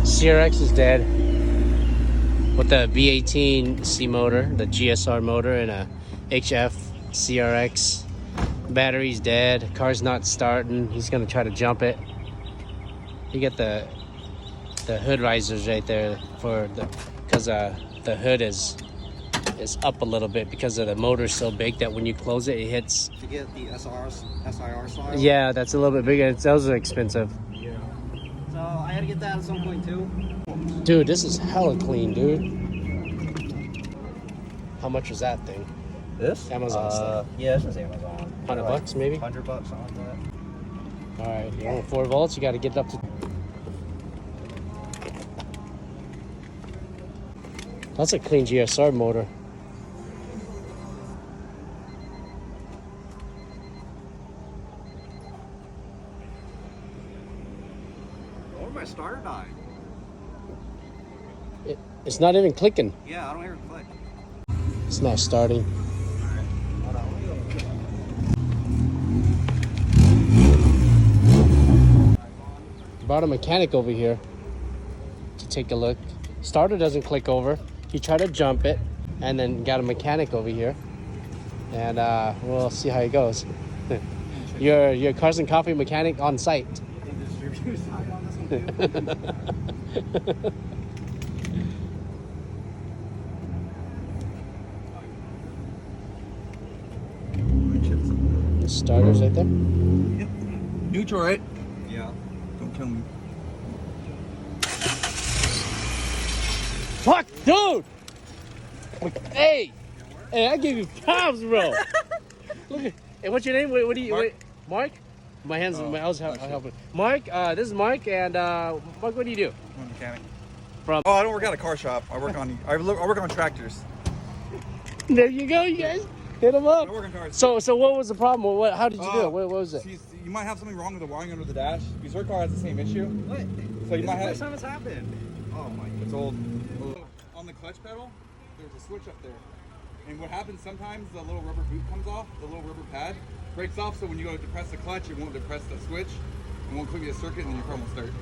CRX is dead with the V18 C motor, the GSR motor, and a HF CRX. Battery's dead. Car's not starting. He's gonna try to jump it. You get the hood risers right there for because the hood is up a little bit because of the motor's so big that when you close it, it hits. To get the SIR style. Yeah, that's a little bit bigger. Those are expensive. Yeah. So I had to get that at some point too. Dude, this is hella clean, dude. How much was that thing? This? Amazon stuff. Yeah, this was Amazon. $100 maybe? $100, something like that. Alright, you want 4 volts, you gotta get it up to. That's a clean GSR motor. Or my starter died. It's not even clicking. Yeah, I don't hear it click. It's not starting. Hold on. Brought a mechanic over here to take a look. Starter doesn't click over. He tried to jump it and then got a mechanic over here. And we'll see how it goes. Your Cars and Coffee mechanic on site. Starters right there. Yep. Neutral, right? Yeah. Don't kill me. Fuck, dude! Hey! Hey, I give you props, bro. Look at. Hey, what's your name? What do you? Mark. Wait, Mark? My hands. I'll help you. Mark. This is Mark, and Mark, what do you do? I'm a mechanic. From. Oh, I don't work at a car shop. I work on tractors. There you go, you guys. Hit him up. I work on cars. So what was the problem? How did you do it? What was it? You might have something wrong with the wiring under the dash because your car has the same issue. What? So you might have. First time it's happened. Oh my god. It's old. On the clutch pedal, there's a switch up there. And what happens sometimes, the little rubber boot comes off, the little rubber pad breaks off. So when you go to depress the clutch, it won't depress the switch. It won't click the circuit, and then your car won't start.